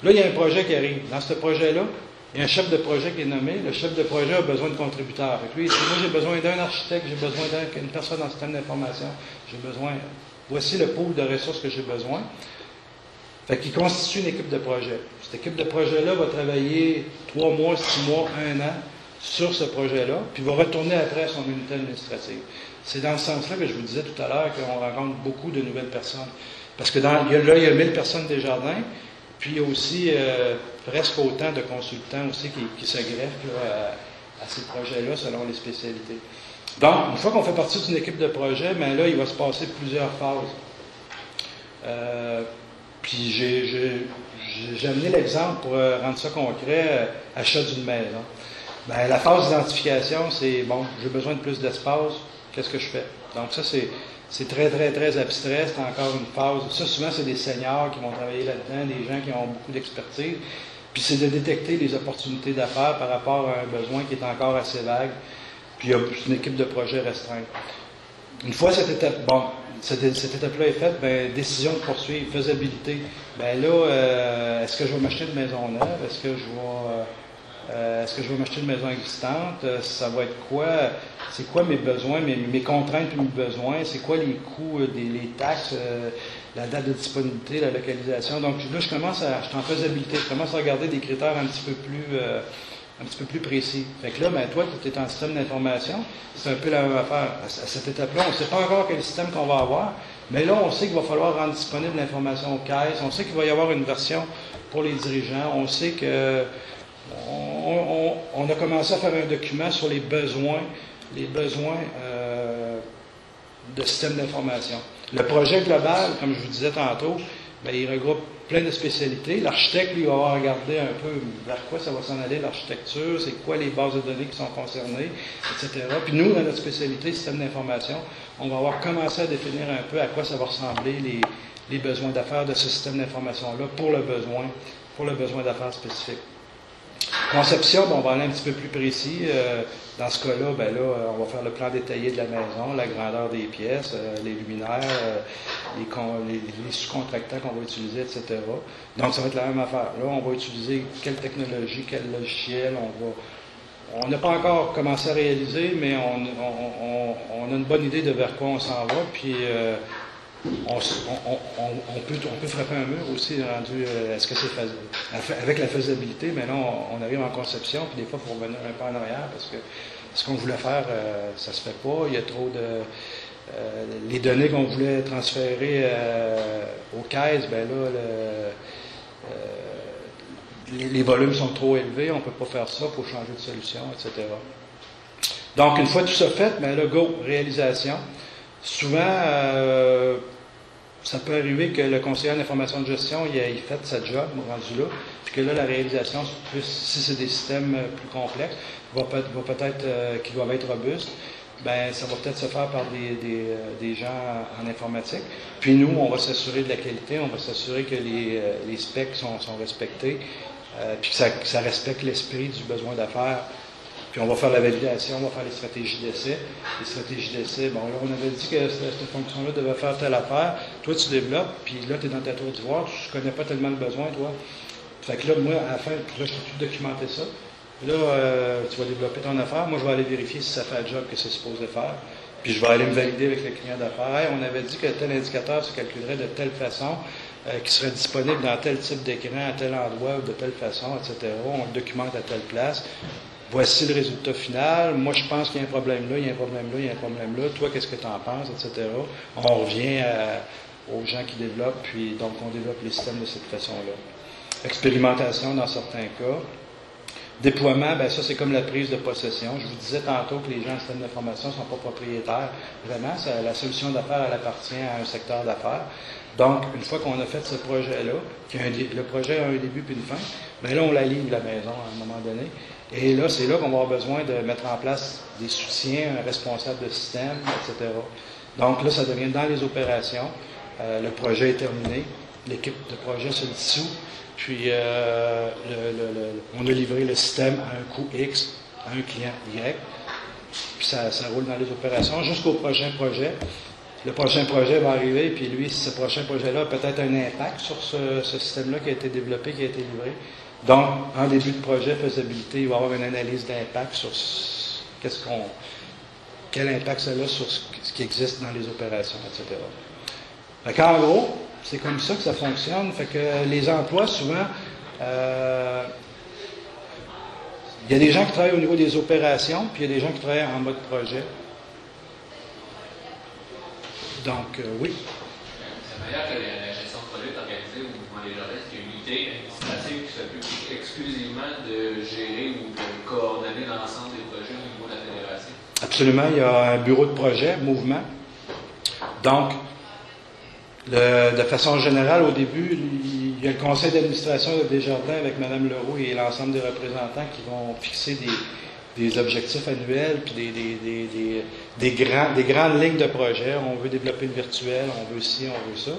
Là, il y a un projet qui arrive. Dans ce projet-là, il y a un chef de projet qui est nommé. Le chef de projet a besoin de contributeurs. Fait que lui, il dit, moi, j'ai besoin d'un architecte, j'ai besoin d'une personne dans le système d'information, voici le pool de ressources que j'ai besoin. Fait qu'il constitue une équipe de projet. Cette équipe de projet-là va travailler 3 mois, 6 mois, 1 an sur ce projet-là, puis va retourner après à son unité administrative. C'est dans ce sens-là que je vous disais tout à l'heure qu'on rencontre beaucoup de nouvelles personnes. Parce que il y a 1000 personnes Desjardins, puis il y a aussi presque autant de consultants aussi qui se greffent là, à ces projets-là selon les spécialités. Donc, une fois qu'on fait partie d'une équipe de projet, bien là, il va se passer plusieurs phases. Puis j'ai amené l'exemple pour rendre ça concret, achat d'une maison. Bien, la phase d'identification, c'est, bon, j'ai besoin de plus d'espace, qu'est-ce que je fais? Donc ça, c'est très, très, très abstrait, c'est encore une phase. Ça, souvent, c'est des seniors qui vont travailler là-dedans, des gens qui ont beaucoup d'expertise. Puis c'est de détecter les opportunités d'affaires par rapport à un besoin qui est encore assez vague. Puis il y a une équipe de projet restreinte. Une fois cette étape-là est faite, bien, décision de poursuivre, faisabilité. Bien là, est-ce que je vais m'acheter une maison neuve? Est-ce que je vais m'acheter une maison existante? Ça va être quoi? C'est quoi mes besoins, mes contraintes et mes besoins? C'est quoi les coûts, les taxes, la date de disponibilité, la localisation? Donc là, je suis en faisabilité. Je commence à regarder des critères un petit peu plus précis. Fait que là, ben, toi, tu es en système d'information, c'est un peu la même affaire. À cette étape-là, on ne sait pas encore quel système qu'on va avoir, mais là, on sait qu'il va falloir rendre disponible l'information aux caisses, on sait qu'il va y avoir une version pour les dirigeants, on sait que on a commencé à faire un document sur les besoins de système d'information. Le projet global, comme je vous disais tantôt, bien, il regroupe plein de spécialités. L'architecte, lui, va regarder un peu vers quoi ça va s'en aller, l'architecture, c'est quoi les bases de données qui sont concernées, etc. Puis nous, dans notre spécialité, système d'information, on va avoir commencé à définir un peu à quoi ça va ressembler les besoins d'affaires de ce système d'information-là pour le besoin d'affaires spécifique. Conception, bon, on va aller un petit peu plus précis. Dans ce cas-là, ben là, on va faire le plan détaillé de la maison, la grandeur des pièces, les luminaires, les sous-contractants qu'on va utiliser, etc. Donc, ça va être la même affaire. Là, on va utiliser quelle technologie, quel logiciel, on n'a pas encore commencé à réaliser, mais on a une bonne idée de vers quoi on s'en va, puis on peut frapper un mur aussi, rendu, est-ce que c'est faisable? Avec la faisabilité, mais là, on arrive en conception, puis des fois, il faut revenir un peu en arrière, parce que ce qu'on voulait faire, ça se fait pas, il y a trop de... les données qu'on voulait transférer aux caisses, ben là, les volumes sont trop élevés, on ne peut pas faire ça, il faut changer de solution, etc. Donc, une fois tout ça fait, ben là, go, réalisation. Souvent, ça peut arriver que le conseiller en information de gestion, il fait sa job, rendu là, puis que là, la réalisation, si c'est des systèmes plus complexes, va peut-être qui doivent être robustes, ben ça va peut-être se faire par des gens en informatique. Puis nous, on va s'assurer de la qualité, on va s'assurer que les specs sont respectés, puis que ça respecte l'esprit du besoin d'affaires Puis on va faire la validation, on va faire les stratégies d'essai. Les stratégies d'essai, bon là, on avait dit que cette fonction-là devait faire telle affaire. Toi, tu développes, puis là, tu es dans ta tour d'ivoire, tu ne connais pas tellement le besoin, toi. Fait que là, moi, à la fin, là, je peux tout documenter ça. Là, tu vas développer ton affaire. Moi, je vais aller vérifier si ça fait le job que c'est supposé faire. Puis je vais aller me valider avec le client d'affaires. Hey, on avait dit que tel indicateur se calculerait de telle façon, qui serait disponible dans tel type d'écran, à tel endroit, ou de telle façon, etc. On le documente à telle place. Voici le résultat final. Moi, je pense qu'il y a un problème là, il y a un problème là, il y a un problème là. Toi, qu'est-ce que tu en penses, etc. On revient aux gens qui développent, puis donc on développe les systèmes de cette façon-là. Expérimentation dans certains cas. Déploiement, ben ça, c'est comme la prise de possession. Je vous disais tantôt que les gens en système d'information ne sont pas propriétaires. Vraiment, la solution d'affaires, elle appartient à un secteur d'affaires. Donc, une fois qu'on a fait ce projet-là, le projet a un début puis une fin, bien là, on la livre, la maison, à un moment donné. Et là, c'est là qu'on va avoir besoin de mettre en place des soutiens, un responsable de système, etc. Donc là, ça devient dans les opérations. Le projet est terminé. L'équipe de projet se dissout. Puis, on a livré le système à un coût X, à un client Y. Puis, ça roule dans les opérations jusqu'au prochain projet. Le prochain projet va arriver, puis lui, ce prochain projet-là a peut-être un impact sur ce système-là qui a été développé, qui a été livré. Donc, en début de projet, faisabilité, il va y avoir une analyse d'impact sur quel impact ça a sur ce qui existe dans les opérations, etc. Fait qu'en gros, c'est comme ça que ça fonctionne. Fait que les emplois, souvent, il y a des gens qui travaillent au niveau des opérations, puis il y a des gens qui travaillent en mode projet. Donc, oui. C'est la manière que la gestion de projet est organisée au mouvement des jardins, c'est une unité administrative qui s'occupe exclusivement de gérer ou de coordonner l'ensemble des projets au niveau de la fédération. Absolument. Il y a un bureau de projet, mouvement. Donc, de façon générale, au début, il y a le conseil d'administration de Desjardins avec Mme Leroux et l'ensemble des représentants qui vont fixer des objectifs annuels, puis des grandes lignes de projet. On veut développer le virtuel, on veut ci, on veut ça.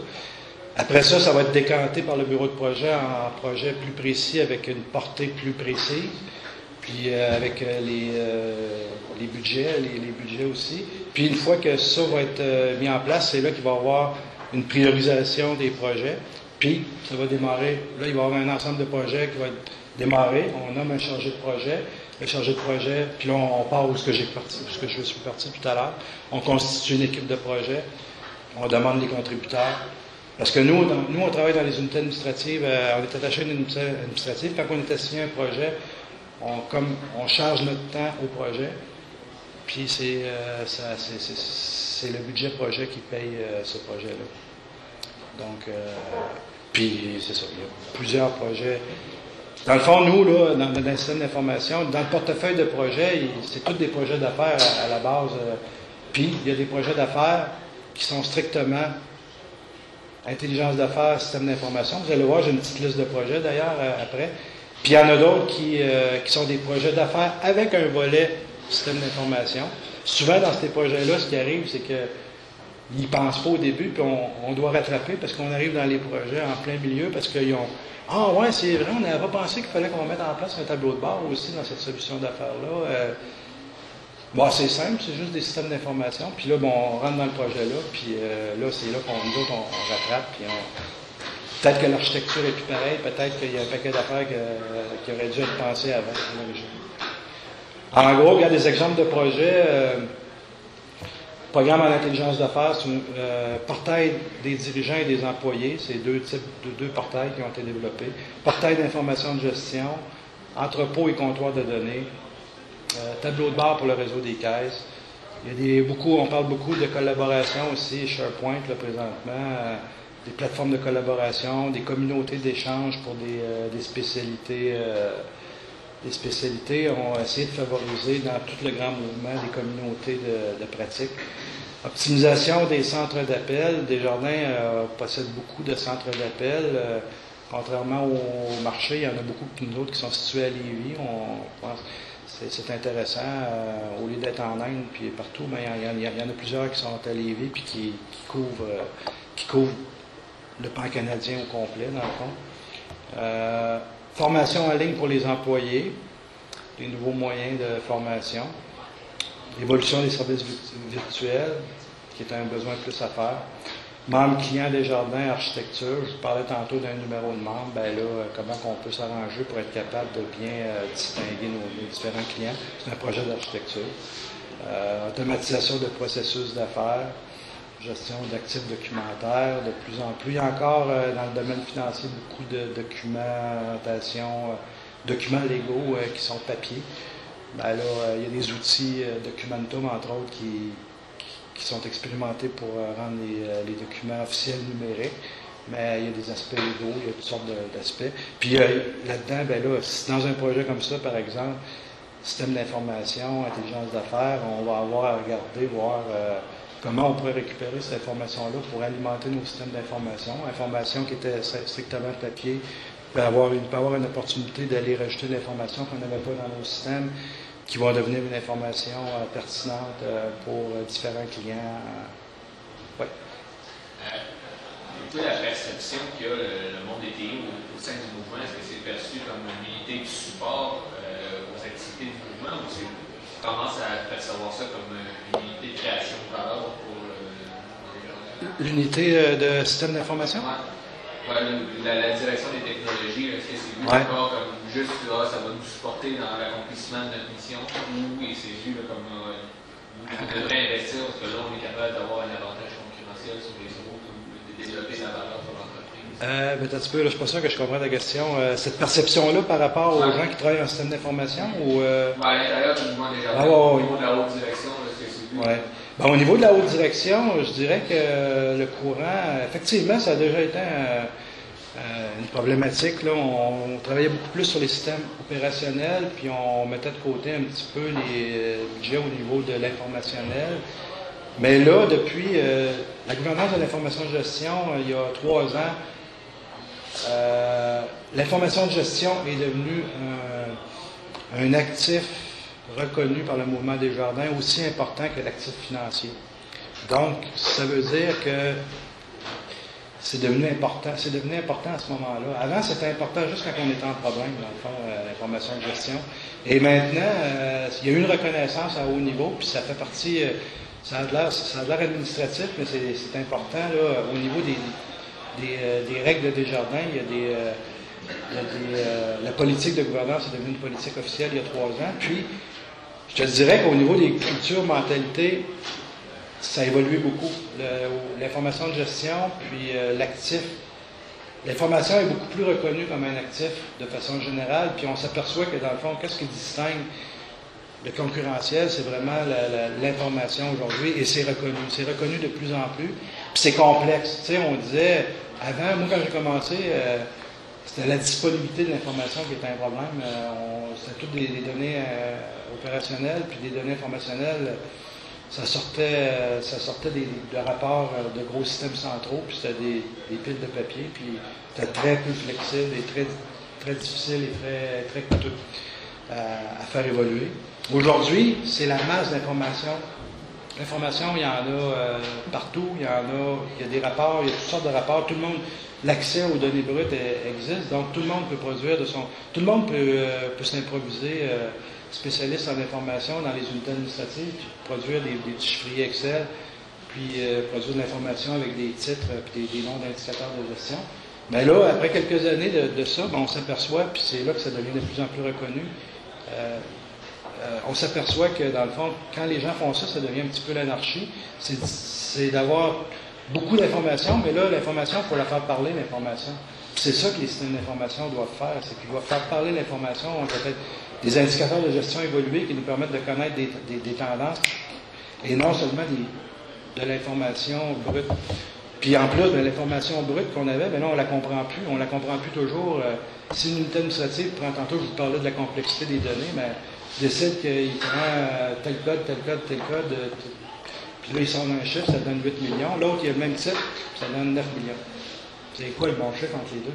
Après ça, ça va être décanté par le bureau de projet en projet plus précis avec une portée plus précise, puis avec les budgets, les budgets aussi. Puis une fois que ça va être mis en place, c'est là qu'il va y avoir une priorisation des projets. Puis ça va démarrer. Là, il va y avoir un ensemble de projets qui va être démarré. On nomme un chargé de projet. Le chargé de projet, puis là, on part où ce que je suis parti tout à l'heure. On constitue une équipe de projet. On demande les contributeurs. Parce que nous, on travaille dans les unités administratives. On est attaché à une unité administrative. Quand on est assigné un projet, on charge notre temps au projet. Puis c'est le budget projet qui paye ce projet-là. Donc, puis c'est ça. Il y a plusieurs projets. Dans le fond, nous, là, dans le système d'information, dans le portefeuille de projets, c'est tous des projets d'affaires à la base. Puis, il y a des projets d'affaires qui sont strictement intelligence d'affaires, système d'information. Vous allez voir, j'ai une petite liste de projets d'ailleurs après. Puis, il y en a d'autres qui sont des projets d'affaires avec un volet système d'information. Souvent, dans ces projets-là, ce qui arrive, c'est qu'ils n'y pensent pas au début, puis on doit rattraper parce qu'on arrive dans les projets en plein milieu parce qu'ils ont... Ah ouais, c'est vrai, on n'avait pas pensé qu'il fallait qu'on mette en place un tableau de bord aussi dans cette solution d'affaires-là. Bon, c'est simple, c'est juste des systèmes d'information. Puis là, bon, on rentre dans le projet-là, puis là, c'est là qu'on nous autres, on rattrape, puis peut-être que l'architecture est plus pareille, peut-être qu'il y a un paquet d'affaires qui auraient dû être pensées avant l'origine. En gros, il y a des exemples de projets. Programme en intelligence d'affaires, c'est un portail des dirigeants et des employés. C'est deux portails qui ont été développés. Portail d'information de gestion, entrepôt et comptoir de données, tableau de bord pour le réseau des caisses. Il y a on parle beaucoup de collaboration aussi, SharePoint là, présentement, des plateformes de collaboration, des communautés d'échange pour des spécialités. Les spécialités ont essayé de favoriser dans tout le grand mouvement des communautés de pratique. Optimisation des centres d'appel. Desjardins possède beaucoup de centres d'appel. Contrairement au marché, il y en a beaucoup d'autres qui sont situés à Lévis. On pense c'est intéressant. Au lieu d'être en Inde puis partout, mais il y en a plusieurs qui sont à Lévis puis qui couvrent le pan canadien au complet, dans le fond. Formation en ligne pour les employés. des nouveaux moyens de formation, l'évolution des services virtuels, qui est un besoin plus à faire, membres clients Desjardins, architecture, je vous parlais tantôt d'un numéro de membre, ben là, comment on peut s'arranger pour être capable de bien distinguer nos différents clients. C'est un projet d'architecture. Automatisation de processus d'affaires, gestion d'actifs documentaires, de plus en plus. Il y a encore dans le domaine financier beaucoup de documentation, documents légaux qui sont papier. Ben là, il y a des outils, Documentum entre autres, qui sont expérimentés pour rendre les documents officiels numériques. Mais il y a des aspects légaux, il y a toutes sortes d'aspects. Puis là-dedans, ben là, dans un projet comme ça, par exemple, système d'information, intelligence d'affaires, on va avoir à regarder, voir comment on pourrait récupérer cette information-là pour alimenter nos systèmes d'information. Information qui était strictement papier, peut avoir une opportunité d'aller rajouter de l'information qu'on n'avait pas dans nos systèmes, qui vont devenir une information pertinente pour différents clients. Oui. Un peu la perception qu'il y a le monde des TI au sein du mouvement, est-ce que c'est perçu comme une unité de support aux activités du mouvement ou c'est tendance à percevoir ça comme une unité de création de valeur pour l'unité de système d'information? Ouais, la direction des technologies, est-ce que c'est vu encore comme juste ça va nous supporter dans l'accomplissement de notre mission ou c'est vu comme on devrait investir parce que là on est capable d'avoir un avantage concurrentiel sur les autres ou de développer la valeur pour l'entreprise? Peut-être un peu, là, je ne suis pas sûr que je comprends ta question. Cette perception-là par rapport aux gens qui travaillent en système d'information ou à l'intérieur du mouvement déjà, au niveau de la haute direction, est-ce que c'est vu? Bon, au niveau de la haute direction, je dirais que le courant, effectivement, ça a déjà été une problématique. Là. On travaillait beaucoup plus sur les systèmes opérationnels, puis on mettait de côté un petit peu les budgets au niveau de l'informationnel. Mais là, depuis la gouvernance de l'information de gestion, il y a 3 ans, l'information de gestion est devenue un actif reconnu par le mouvement Desjardins aussi important que l'actif financier. Donc, ça veut dire que c'est devenu important. C'est devenu important à ce moment-là. Avant, c'était important juste quand on était en problème, dans le fond, l'information de gestion. Et maintenant, il y a eu une reconnaissance à haut niveau, puis ça fait partie, ça a de l'air administratif, mais c'est important, là, au niveau des règles de Desjardins, la politique de gouvernance est devenue une politique officielle il y a 3 ans. Puis, je te dirais qu'au niveau des cultures, mentalités, ça a évolué beaucoup. L'information de gestion, puis l'actif. L'information est beaucoup plus reconnue comme un actif de façon générale, puis on s'aperçoit que dans le fond, qu'est-ce qui distingue le concurrentiel, c'est vraiment l'information aujourd'hui, et c'est reconnu. C'est reconnu de plus en plus, puis c'est complexe. Tu sais, on disait, avant, moi quand j'ai commencé, c'était la disponibilité de l'information qui était un problème. C'était toutes des données opérationnelles, puis des données informationnelles. Ça sortait de rapports de gros systèmes centraux, puis c'était des piles de papier, puis c'était très peu flexible et très, très difficile et très coûteux à faire évoluer. Aujourd'hui, c'est la masse d'informations. L'information, il y en a partout, il y a des rapports, il y a toutes sortes de rapports. Tout le monde, l'accès aux données brutes existe, donc tout le monde peut produire tout le monde peut s'improviser spécialiste en information dans les unités administratives, puis produire des chiffriers Excel, puis produire de l'information avec des titres puis des noms d'indicateurs de gestion. Mais là, après quelques années de ça, on s'aperçoit, puis c'est là que ça devient de plus en plus reconnu, on s'aperçoit que, dans le fond, quand les gens font ça, ça devient un petit peu l'anarchie. C'est d'avoir beaucoup d'informations, mais là, l'information, il faut la faire parler, l'information. C'est ça que les systèmes d'information doivent faire, c'est qu'ils doivent faire parler l'information. On doit être des indicateurs de gestion évolués qui nous permettent de connaître des tendances, et non seulement de l'information brute. Puis en plus de l'information brute qu'on avait, ben là, on la comprend plus. On la comprend plus toujours. Si une unité administrative prend tantôt, je vous parlais de la complexité des données, mais décide qu'il prend tel code, puis là, il sort un chiffre, ça donne 8 millions. L'autre, il a le même titre, ça donne 9 millions. C'est quoi le bon chiffre entre les deux?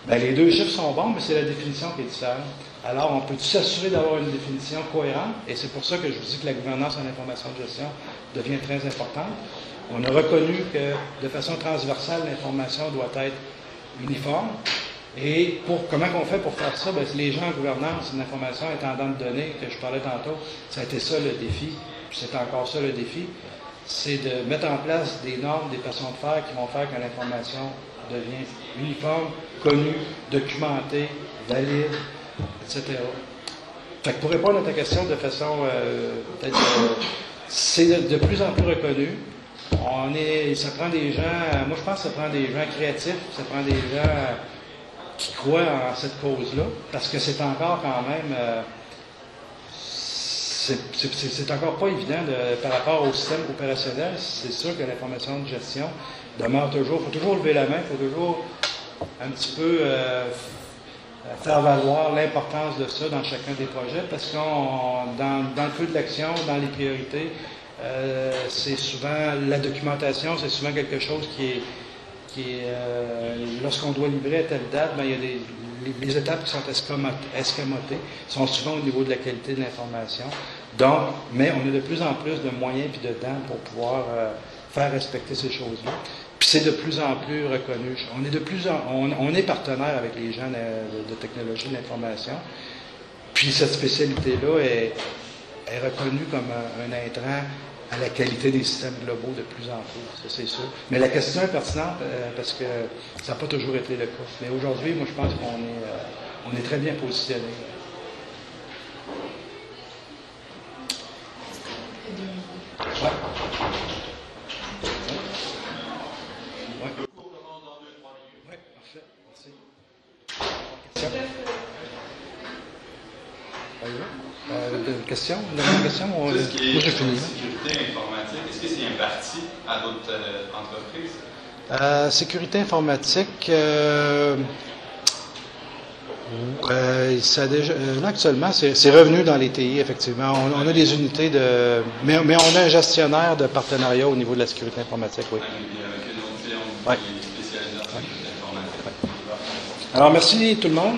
Bien, les deux chiffres sont bons, mais c'est la définition qui est différente. Alors, on peut s'assurer d'avoir une définition cohérente, et c'est pour ça que je vous dis que la gouvernance en information de gestion devient très importante. On a reconnu que, de façon transversale, l'information doit être uniforme, Et comment on fait pour faire ça? Bien, les gens en gouvernance, l'information intendant de données, que je parlais tantôt, ça a été ça le défi, puis c'est encore ça le défi, c'est de mettre en place des normes, des façons de faire qui vont faire que l'information devient uniforme, connue, documentée, valide, etc. Fait que pour répondre à ta question de façon peut-être c'est de plus en plus reconnu. Ça prend des gens, moi je pense que ça prend des gens créatifs, ça prend des gens qui croient en cette cause-là, parce que c'est encore quand même, c'est encore pas évident par rapport au système opérationnel. C'est sûr que l'information de gestion demeure toujours, il faut toujours lever la main, il faut toujours un petit peu faire valoir l'importance de ça dans chacun des projets, parce que dans le feu de l'action, dans les priorités, c'est souvent la documentation, c'est souvent quelque chose qui est lorsqu'on doit livrer à telle date, il y a les étapes qui sont escamotées, sont souvent au niveau de la qualité de l'information. Donc, mais on a de plus en plus de moyens et de temps pour pouvoir faire respecter ces choses-là. Puis c'est de plus en plus reconnu. On est partenaire avec les gens de technologie de l'information. Puis cette spécialité-là est reconnue comme un intrant à la qualité des systèmes globaux de plus en plus, ça c'est sûr. Mais la question est pertinente parce que ça n'a pas toujours été le cas. Mais aujourd'hui, moi je pense qu'on est très bien positionné. Ouais. Oui, parfait. Merci. Question? Une dernière question? Moi, j'ai fini. Sécurité informatique, est-ce que c'est imparti à d'autres entreprises? Sécurité informatique, là, actuellement, c'est revenu dans les TI, effectivement. On a des unités mais on a un gestionnaire de partenariat au niveau de la sécurité informatique, oui. Avec une autre firme qui est spécialisée en sécurité informatique. Alors, merci tout le monde.